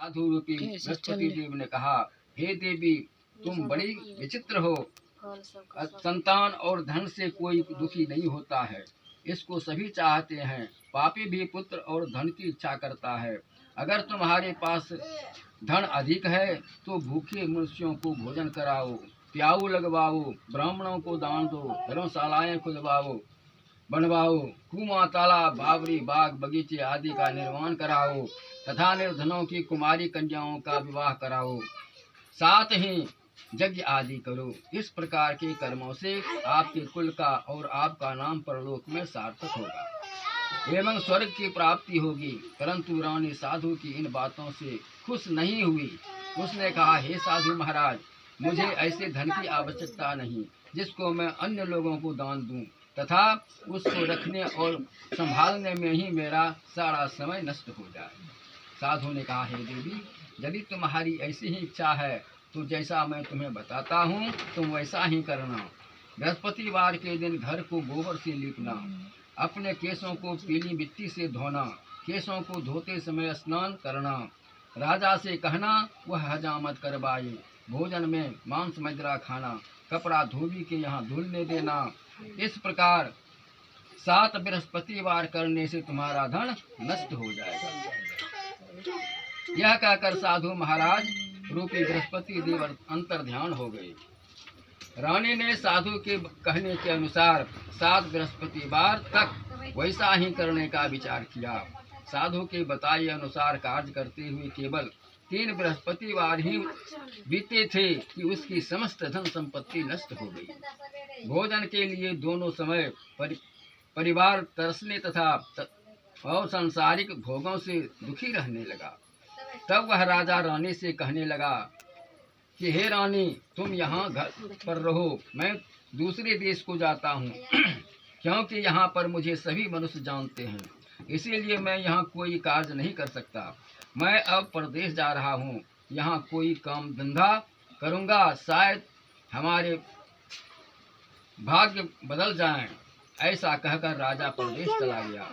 साधु रूपी बृहस्पति देव ने कहा, हे देवी, तुम बड़ी विचित्र हो। संतान और धन से कोई दुखी नहीं होता है, इसको सभी चाहते हैं। पापी भी पुत्र और धन की इच्छा करता है। अगर तुम्हारे पास धन अधिक है तो भूखे मनुष्यों को भोजन कराओ, प्याऊ लगवाओ, ब्राह्मणों को दान दो, धर्मशालाएं खुलवाओ, बनवाओ, कुआं, तालाब, बावरी, बाग, बगीचे आदि का निर्माण कराओ तथा निर्धनों की कुमारी कन्याओं का विवाह कराओ, साथ ही यज्ञ आदि करो। इस प्रकार के कर्मों से आपके कुल का और आपका नाम परलोक में सार्थक होगा एवं स्वर्ग की प्राप्ति होगी। परंतु रानी साधु की इन बातों से खुश नहीं हुई। उसने कहा, हे साधु महाराज, मुझे ऐसे धन की आवश्यकता नहीं जिसको मैं अन्य लोगों को दान दूं तथा उसको रखने और संभालने में ही मेरा सारा समय नष्ट हो जाए। साधु ने कहा, हे देवी, यदि तुम्हारी ऐसी ही इच्छा है तो जैसा मैं तुम्हें बताता हूँ तुम वैसा ही करना। बृहस्पतिवार के दिन घर को गोबर से लीपना, अपने केसों को पीली मिट्टी से धोना, केसों को धोते समय स्नान करना, राजा से कहना वह हजामत करवाए, भोजन में मांस मदिरा खाना, कपड़ा धोबी के यहाँ धुलने देना। इस प्रकार 7 बृहस्पतिवार करने से तुम्हारा धन नष्ट हो जाएगा। यह कहकर साधु महाराज रूपी बृहस्पति देव अंतर ध्यान हो गए। रानी ने साधु के कहने के अनुसार 7 बृहस्पतिवार तक वैसा ही करने का विचार किया। साधु के बताए अनुसार कार्य करते हुए केवल 3 बृहस्पतिवार ही बीते थे कि उसकी समस्त धन संपत्ति नष्ट हो गई। भोजन के लिए दोनों समय परिवार तरसने तथा और सांसारिक भोगों से दुखी रहने लगा। तब वह राजा रानी से कहने लगा कि हे रानी, तुम यहाँ घर पर रहो, मैं दूसरे देश को जाता हूँ क्योंकि यहाँ पर मुझे सभी मनुष्य जानते हैं, इसीलिए मैं यहाँ कोई कार्य नहीं कर सकता। मैं अब परदेश जा रहा हूँ, यहाँ कोई काम धंधा करूँगा, शायद हमारे भाग्य बदल जाएं। ऐसा कहकर राजा परदेश चला गया।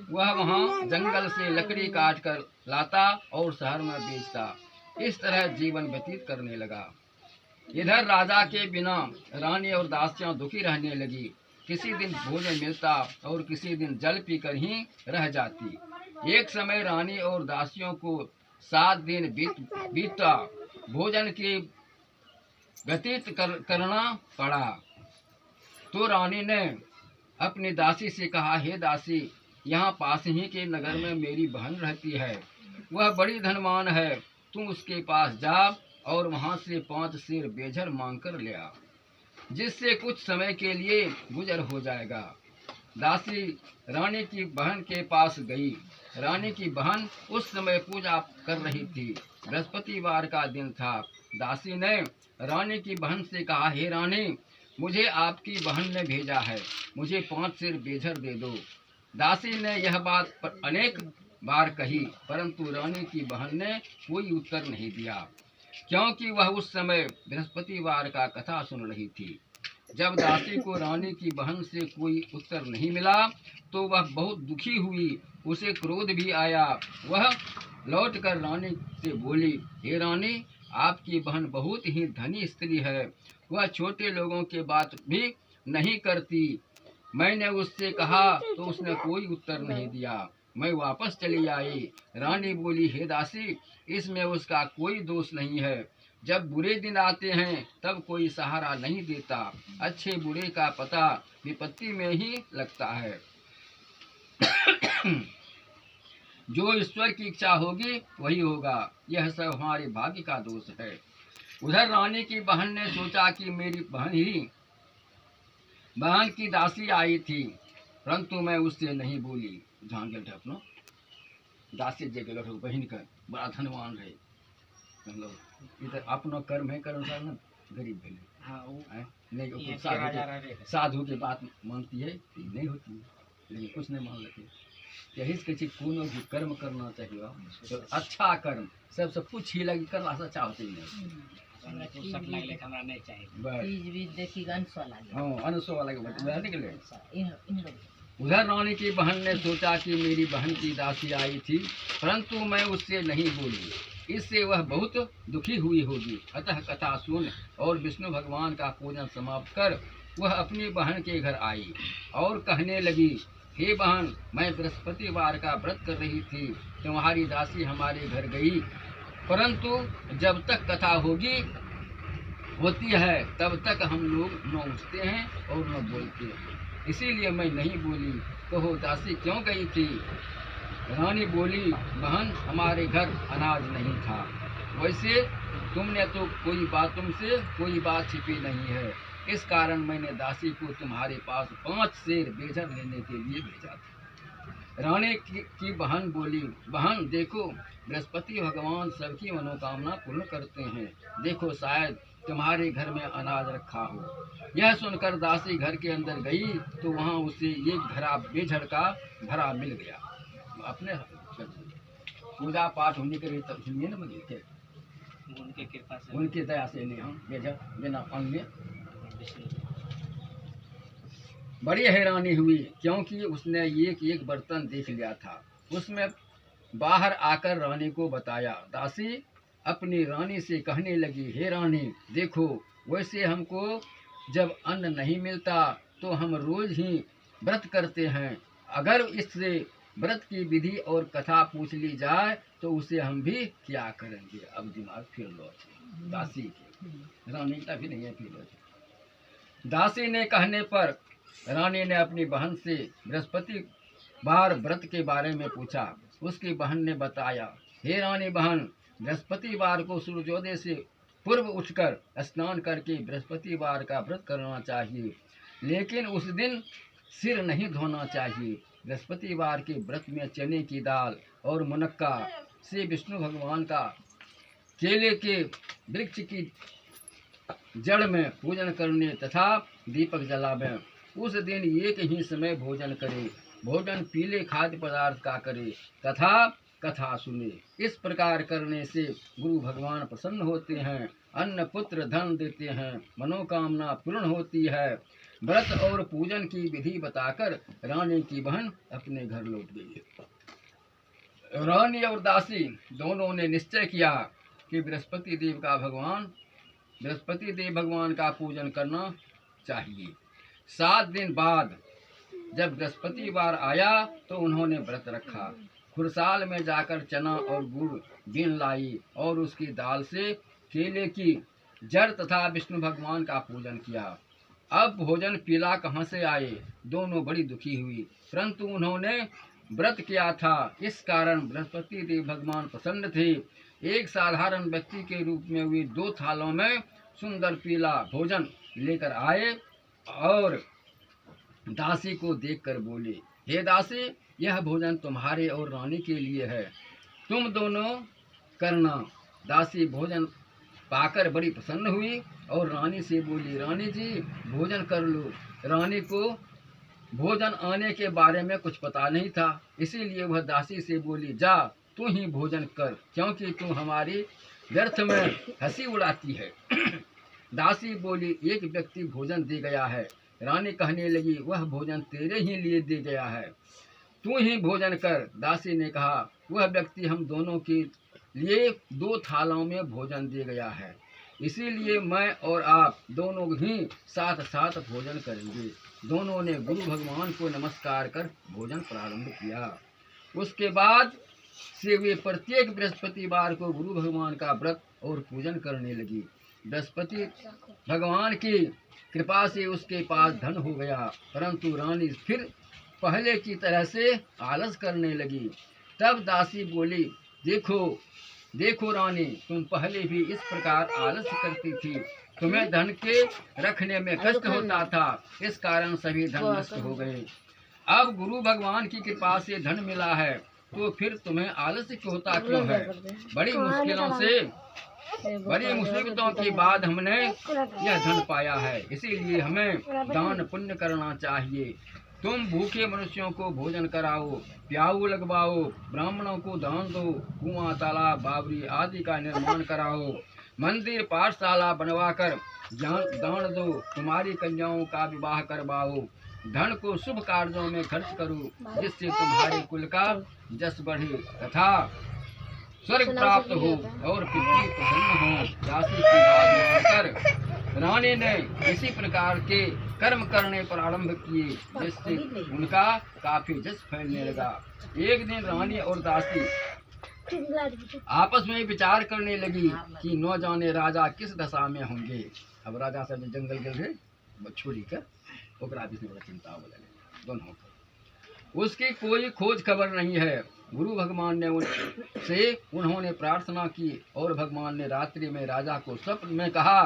वह वहाँ जंगल से लकड़ी काट कर लाता और शहर में बेचता। इस तरह जीवन व्यतीत करने लगा। इधर राजा के बिना रानी और दासियां दुखी रहने लगी। किसी दिन भोजन मिलता और किसी दिन जल पीकर ही रह जाती। एक समय रानी और दासियों को 7 दिन बीता भोजन के व्यतीत करना पड़ा। तो रानी ने अपनी दासी से कहा, हे दासी, यहाँ पास ही के नगर में मेरी बहन रहती है, वह बड़ी धनवान है, तुम उसके पास जा और वहाँ से 5 सेर बेझर मांग कर ले आ, जिससे कुछ समय के लिए गुजर हो जाएगा। दासी रानी की बहन के पास गई। रानी की बहन उस समय पूजा कर रही थी। बृहस्पतिवार का दिन था। दासी ने रानी की बहन से कहा, हे रानी, मुझे आपकी बहन ने भेजा है, मुझे 5 सेर बेझर दे दो। दासी ने यह बात अनेक बार कही, परंतु रानी की बहन ने कोई उत्तर नहीं दिया, क्योंकि वह उस समय बृहस्पतिवार का कथा सुन रही थी। जब दासी को रानी की बहन से कोई उत्तर नहीं मिला तो वह बहुत दुखी हुई, उसे क्रोध भी आया। वह लौटकर रानी से बोली, हे रानी, आपकी बहन बहुत ही धनी स्त्री है, वह छोटे लोगों के बात भी नहीं करती। मैंने उससे कहा तो उसने कोई उत्तर नहीं दिया, मैं वापस चली आई। रानी बोली, हे दासी, इसमें उसका कोई दोष नहीं है। जब बुरे दिन आते हैं तब कोई सहारा नहीं देता, अच्छे बुरे का पता विपत्ति में ही लगता है। जो ईश्वर की इच्छा होगी वही होगा, यह सब हमारे भाग्य का दोष है। उधर रानी की बहन ने सोचा कि मेरी बहन की दासी आई थी, परंतु मैं उससे नहीं बोली। ध्यान के अपनो दासी जगह बहन का बड़ा धनवान है, मतलब इधर अपनो कर्म है, कर्म सार न गरीब है नहीं। साधु की बात मानती है नहीं होती, लेकिन कुछ नहीं मान लेते। यही किसी कोनो भी कर्म करना चाहिए, तो अच्छा कर्म सबसे पूछ ही लगी करना से अच्छा होते ही नहीं। उधर रानी की बहन ने सोचा कि मेरी बहन की दासी आई थी, परंतु मैं उससे नहीं बोली। इससे वह बहुत दुखी हुई होगी। अतः कथा सुन और विष्णु भगवान का पूजन समाप्त कर वह अपनी बहन के घर आई और कहने लगी, हे बहन, मैं बृहस्पतिवार का व्रत कर रही थी, तुम्हारी दासी हमारे घर गई, परंतु जब तक कथा होती है तब तक हम लोग न उठते हैं और न बोलते हैं, इसीलिए मैं नहीं बोली। कहो दासी क्यों गई थी? रानी बोली, बहन, हमारे घर अनाज नहीं था, वैसे तुमसे कोई बात छिपी नहीं है, इस कारण मैंने दासी को तुम्हारे पास 5 सेर बेझर लेने के लिए भेजा था। रानी की बहन बोली, बहन देखो, बृहस्पति भगवान सबकी मनोकामना पूर्ण करते हैं, देखो शायद तुम्हारे घर में अनाज रखा हो। यह सुनकर दासी घर के अंदर गई तो वहाँ उसे एक घड़ा बेझड़ का भरा मिल गया। अपने पूजा पाठ होने के लिए तब सुनिए ना, मुझे उनके कृपा से, उनकी दया से ले हम बेझड़ बिना अन्य। बड़ी हैरानी हुई क्योंकि उसने एक बर्तन देख लिया था, उसमें बाहर आकर रानी को बताया। दासी अपनी रानी से कहने लगी, हे रानी देखो, वैसे हमको जब अन्न नहीं मिलता तो हम रोज ही व्रत करते हैं, अगर इससे व्रत की विधि और कथा पूछ ली जाए तो उसे हम भी क्या करेंगे। अब दिमाग फिर लो दासी के, रानी का भी नहीं है फिर। दासी ने कहने पर रानी ने अपनी बहन से बृहस्पतिवार व्रत के बारे में पूछा। उसकी बहन ने बताया, हे रानी बहन, बृहस्पतिवार को सूर्योदय से पूर्व उठकर स्नान करके बृहस्पतिवार का व्रत करना चाहिए, लेकिन उस दिन सिर नहीं धोना चाहिए। बृहस्पतिवार के व्रत में चने की दाल और मुनक्का से विष्णु भगवान का केले के वृक्ष की जड़ में पूजन करने तथा दीपक जलावे। उस दिन एक ही समय भोजन करे, भोजन पीले खाद्य पदार्थ का करे तथा कथा सुने। इस प्रकार करने से गुरु भगवान प्रसन्न होते हैं, अन्न पुत्र धन देते हैं, मनोकामना पूर्ण होती है। व्रत और पूजन की विधि बताकर रानी की बहन अपने घर लौट गई। रानी और दासी दोनों ने निश्चय किया कि बृहस्पति देव भगवान का पूजन करना चाहिए। 7 दिन बाद जब बृहस्पतिवार आया तो उन्होंने व्रत रखा। खुरसाल में जाकर चना और गुड़ बीन लाई और उसकी दाल से केले की जड़ तथा विष्णु भगवान का पूजन किया। अब भोजन पीला कहाँ से आए? दोनों बड़ी दुखी हुई, परंतु उन्होंने व्रत किया था, इस कारण बृहस्पति देव भगवान प्रसन्न थे। एक साधारण व्यक्ति के रूप में वे 2 थालों में सुंदर पीला भोजन लेकर आए और दासी को देखकर बोले, हे दासी, यह भोजन तुम्हारे और रानी के लिए है, तुम दोनों करना। दासी भोजन पाकर बड़ी प्रसन्न हुई और रानी से बोली, रानी जी भोजन कर लो। रानी को भोजन आने के बारे में कुछ पता नहीं था, इसीलिए वह दासी से बोली, जा तू ही भोजन कर, क्योंकि तू हमारी व्यर्थ में हंसी उड़ाती है। दासी बोली, एक व्यक्ति भोजन दे गया है। रानी कहने लगी, वह भोजन तेरे ही लिए दे गया है, तू ही भोजन कर। दासी ने कहा, वह व्यक्ति हम दोनों के लिए 2 थालों में भोजन दे गया है, इसीलिए मैं और आप दोनों ही साथ साथ भोजन करेंगे। दोनों ने गुरु भगवान को नमस्कार कर भोजन प्रारंभ किया। उसके बाद से वे प्रत्येक बृहस्पतिवार को गुरु भगवान का व्रत और पूजन करने लगी। बृहस्पति भगवान की कृपा से उसके पास धन हो गया, परंतु रानी फिर पहले की तरह से आलस करने लगी। तब दासी बोली, देखो रानी, तुम पहले भी इस प्रकार आलस करती थी, तुम्हें धन के रखने में कष्ट होता था, इस कारण सभी धन नष्ट हो गए। अब गुरु भगवान की कृपा से धन मिला है तो फिर तुम्हें आलस्य होता क्यों है? बड़ी मुसीबतों के बाद हमने यह धन पाया है, इसीलिए हमें दान पुण्य करना चाहिए। तुम भूखे मनुष्यों को भोजन कराओ, प्याऊ लगवाओ, ब्राह्मणों को दान दो, कुआं तालाब बावरी आदि का निर्माण कराओ, मंदिर पाठशाला बनवाकर दान दो, तुम्हारी कन्याओं का विवाह करवाओ, धन को शुभ कार्यों में खर्च करो, जिससे तुम्हारे कुल का जस बढ़े तथा स्वर्ग प्राप्त हो और पितृ प्रसन्न हो। दासी की बात मानकर रानी ने इसी प्रकार के कर्म करने प्रारंभ किए, जिससे उनका काफी जस फैलने लगा। एक दिन रानी और दासी आपस में विचार करने लगी कि न जाने राजा किस दशा में होंगे। अब राजा सब जंगल गए छोड़ी कर ओकरा भी बड़ा चिंता हो लगे दोनों को। उसकी कोई खोज खबर नहीं है। गुरु भगवान ने उन्होंने प्रार्थना की और भगवान ने रात्रि में राजा को स्वप्न में कहा,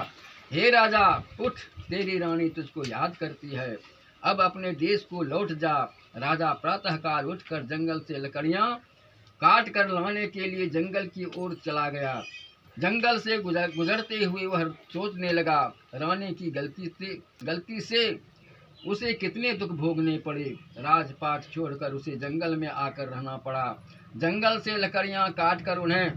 हे राजा उठ, तेरी रानी तुझको याद करती है, अब अपने देश को लौट जा। राजा प्रातःकाल उठकर जंगल से लकड़ियां काट कर लाने के लिए जंगल की ओर चला गया। जंगल से गुजरते हुए वह सोचने लगा, रानी की गलती से उसे कितने दुख भोगने पड़े। राजपाट छोड़कर उसे जंगल में आकर रहना पड़ा। जंगल से लकड़ियां काटकर उन्हें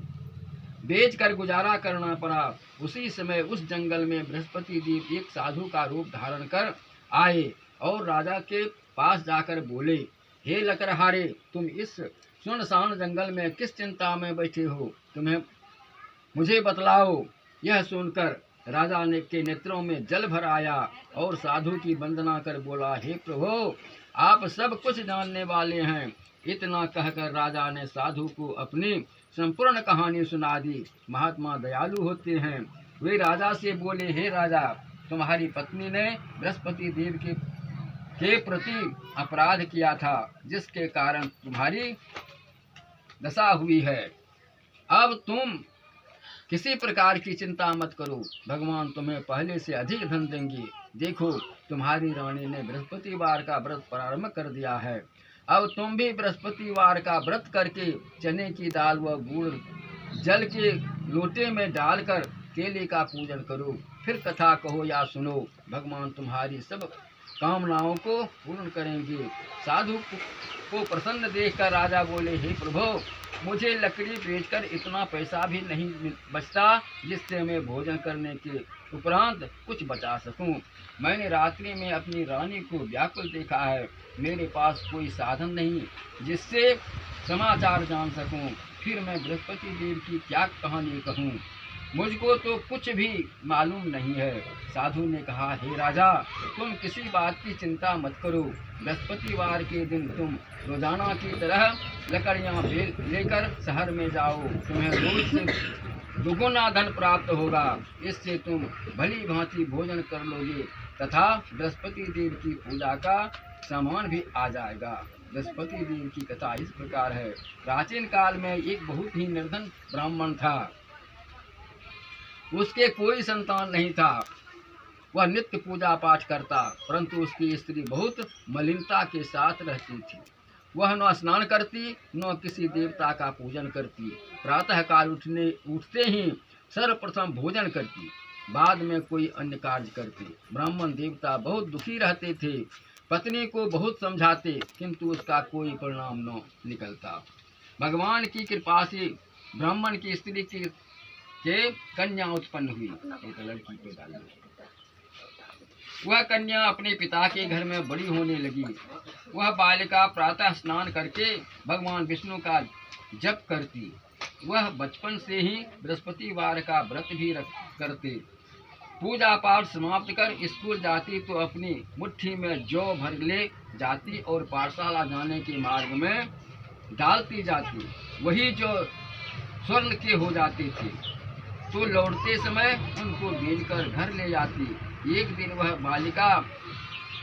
बेचकर गुजारा करना पड़ा। उसी समय उस जंगल में बृहस्पति देव एक साधु का रूप धारण कर आए और राजा के पास जाकर बोले, हे लकड़हारे, तुम इस सुनसान जंगल में किस चिंता में बैठे हो, तुम्हें मुझे बतलाओ। यह सुनकर राजा ने के नेत्रों में जल भर आया और साधु की वंदना कर बोला, हे प्रभु, आप सब कुछ जानने वाले हैं। इतना कहकर राजा ने साधु को अपनी संपूर्ण कहानी सुना दी। महात्मा दयालु होते हैं। वे राजा से बोले, हे राजा, तुम्हारी पत्नी ने बृहस्पति देव के प्रति अपराध किया था, जिसके कारण तुम्हारी दशा हुई है। अब तुम किसी प्रकार की चिंता मत करो, भगवान तुम्हें पहले से अधिक धन देंगे। देखो, तुम्हारी रानी ने बृहस्पतिवार का व्रत प्रारंभ कर दिया है। अब तुम भी बृहस्पतिवार का व्रत करके चने की दाल व गुड़ जल के लोटे में डालकर केले का पूजन करो, फिर कथा कहो या सुनो। भगवान तुम्हारी सब कामनाओं को पूर्ण करेंगे। साधु को प्रसन्न देखकर राजा बोले, हे प्रभु, मुझे लकड़ी बेचकर इतना पैसा भी नहीं बचता जिससे मैं भोजन करने के उपरांत कुछ बचा सकूं। मैंने रात्रि में अपनी रानी को व्याकुल देखा है। मेरे पास कोई साधन नहीं जिससे समाचार जान सकूं। फिर मैं बृहस्पति देव की क्या कहानी कहूं, मुझको तो कुछ भी मालूम नहीं है। साधु ने कहा, हे राजा, तुम किसी बात की चिंता मत करो। बृहस्पतिवार के दिन तुम रोजाना की तरह लकड़ियां लेकर शहर में जाओ। तुम्हें रोज से दुगुना धन प्राप्त होगा। इससे तुम भली भांति भोजन कर लोगे तथा बृहस्पति देव की पूजा का सामान भी आ जाएगा। बृहस्पति देव की कथा इस प्रकार है। प्राचीन काल में एक बहुत ही निर्धन ब्राह्मण था। उसके कोई संतान नहीं था। वह नित्य पूजा पाठ करता, परंतु उसकी स्त्री बहुत मलिनता के साथ रहती थी। वह न स्नान करती, न किसी देवता का पूजन करती। प्रातःकाल उठते ही सर्वप्रथम भोजन करती, बाद में कोई अन्य कार्य करती। ब्राह्मण देवता बहुत दुखी रहते थे। पत्नी को बहुत समझाते, किंतु उसका कोई परिणाम न निकलता। भगवान की कृपा से ब्राह्मण की स्त्री के कन्या उत्पन्न हुई। एक लड़की पैदा हुई। वह कन्या अपने पिता के घर में बड़ी होने लगी। वह बालिका प्रातः स्नान करके भगवान विष्णु का जप करती। वह बचपन से ही बृहस्पतिवार का व्रत भी करते। पूजा पाठ समाप्त कर स्कूल जाती तो अपनी मुट्ठी में जौ भर ले जाती और पाठशाला जाने के मार्ग में डालती जाती। वही जो स्वर्ण के हो जाते थे, तो लौटते समय उनको बेचकर घर ले जाती। एक दिन वह बालिका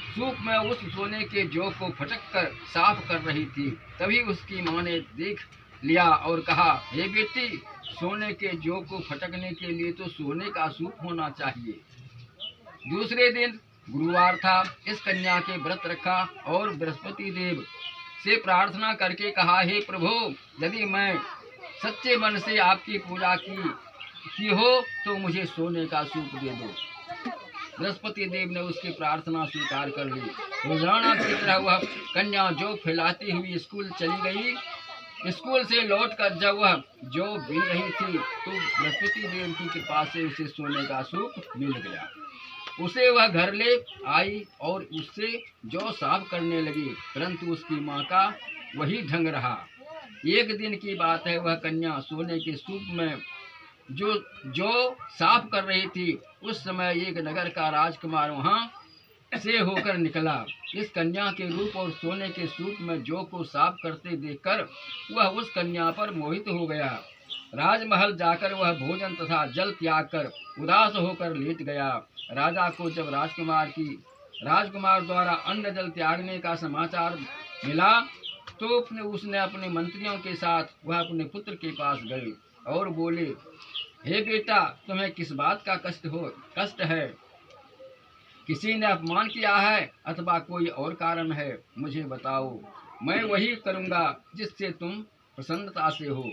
सूप में उस सोने के जौ को फटक कर साफ कर रही थी। तभी उसकी माँ ने देख लिया और कहा, हे बेटी, सोने के जौ को फटकने के लिए तो सोने का सूप होना चाहिए। दूसरे दिन गुरुवार था। इस कन्या के व्रत रखा और बृहस्पति देव से प्रार्थना करके कहा, हे प्रभु, यदि मैं सच्चे मन से आपकी पूजा की हो तो मुझे सोने का सूप दे दो। बृहस्पति देव ने उसकी प्रार्थना स्वीकार कर ली। रोजाना की तरह वह कन्या जौ फैलाती हुई स्कूल चली गई। स्कूल से लौटकर जब वह जौ बीन रही थी तो बृहस्पति देव की कृपा से उसे सोने का सूप मिल गया। उसे वह घर ले आई और उससे जौ साफ करने लगी, परंतु उसकी माँ का वही ढंग रहा। एक दिन की बात है, वह कन्या सोने के सूप में जो साफ कर रही थी। उस समय एक नगर का राजकुमार वहां से होकर निकला। इस कन्या के रूप और सोने के सूप में जौ को साफ करते देखकर वह उस कन्या पर मोहित हो गया। राजमहल जाकर वह भोजन तथा जल त्याग कर उदास होकर लेट गया। राजा को जब राजकुमार द्वारा अन्न जल त्यागने का समाचार मिला तो उसने अपने मंत्रियों के साथ वह अपने पुत्र के पास गए और बोले, हे बेटा, तुम्हें किस बात का कष्ट है? किसी ने अपमान किया है अथवा कोई और कारण है? मुझे बताओ, मैं वही करूंगा जिससे तुम प्रसन्नता से हो।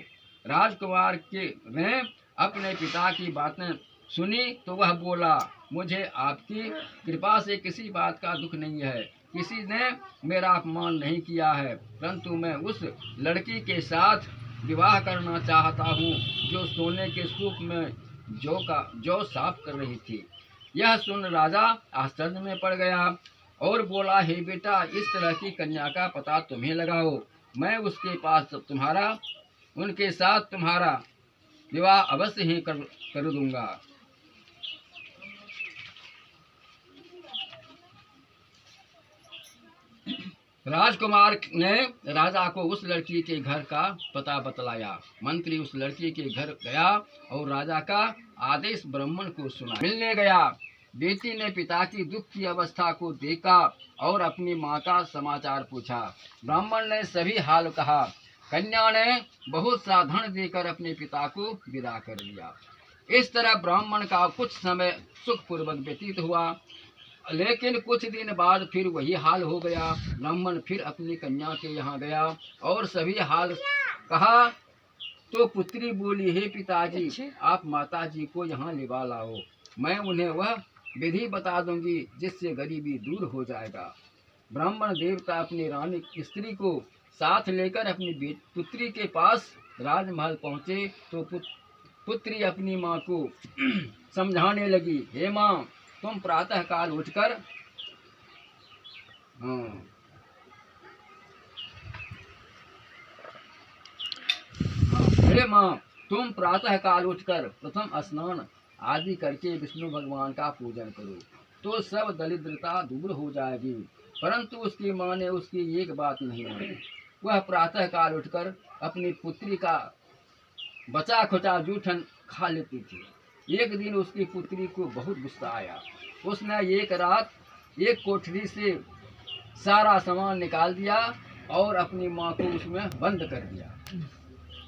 राजकुमार ने अपने पिता की बातें सुनी तो वह बोला, मुझे आपकी कृपा से किसी बात का दुख नहीं है। किसी ने मेरा अपमान नहीं किया है, परंतु मैं उस लड़की के साथ विवाह करना चाहता हूँ जो सोने के सूप में जौ साफ कर रही थी। यह सुन राजा आश्चर्य में पड़ गया और बोला, हे बेटा, इस तरह की कन्या का पता तुम्हें लगाओ। मैं उसके पास उनके साथ तुम्हारा विवाह अवश्य ही कर दूंगा। राजकुमार ने राजा को उस लड़की के घर का पता बतलाया। मंत्री उस लड़की के घर गया और राजा का आदेश ब्राह्मण को सुना। मिलने गया। बेटी ने पिता की दुख की अवस्था को देखा और अपनी माँ का समाचार पूछा। ब्राह्मण ने सभी हाल कहा। कन्या ने बहुत सा धन देकर अपने पिता को विदा कर दिया। इस तरह ब्राह्मण का कुछ समय सुखपूर्वक व्यतीत हुआ, लेकिन कुछ दिन बाद फिर वही हाल हो गया। ब्राह्मण फिर अपनी कन्या के यहाँ गया और सभी हाल कहा तो पुत्री बोली, हे पिताजी, आप माताजी को यहाँ लिवा लाओ। मैं उन्हें वह विधि बता दूंगी जिससे गरीबी दूर हो जाएगा। ब्राह्मण देवता अपनी रानी स्त्री को साथ लेकर अपनी पुत्री के पास राजमहल पहुँचे तो पुत्री अपनी माँ को समझाने लगी, हे माँ, तुम प्रातः काल उठकर प्रथम स्नान आदि करके विष्णु भगवान का पूजन करो तो सब दरिद्रता दूर हो जाएगी। परंतु उसकी माँ ने उसकी एक बात नहीं मानी। वह प्रातः काल उठकर अपनी पुत्री का बचा खुचा जूठन खा लेती थी। एक दिन उसकी पुत्री को बहुत गुस्सा आया। उसने एक रात एक कोठरी से सारा सामान निकाल दिया और अपनी माँ को उसमें बंद कर दिया।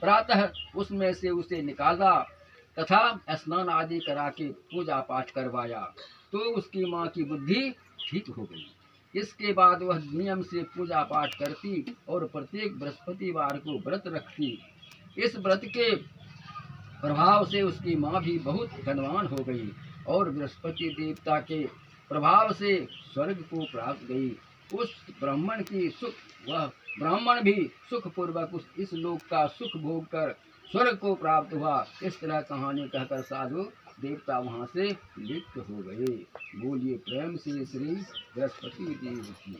प्रातः उसमें से उसे निकाला तथा स्नान आदि करा के पूजा पाठ करवाया तो उसकी माँ की बुद्धि ठीक हो गई। इसके बाद वह नियम से पूजा पाठ करती और प्रत्येक बृहस्पतिवार को व्रत रखती। इस व्रत के प्रभाव से उसकी माँ भी बहुत धनवान हो गई और बृहस्पति देवता के प्रभाव से स्वर्ग को प्राप्त गई। उस ब्राह्मण भी सुख पूर्वक इस लोक का सुख भोग कर स्वर्ग को प्राप्त हुआ। इस तरह कहानी कहकर साधु देवता वहाँ से लिप्त हो गए। बोलिए प्रेम से श्री बृहस्पति देव की।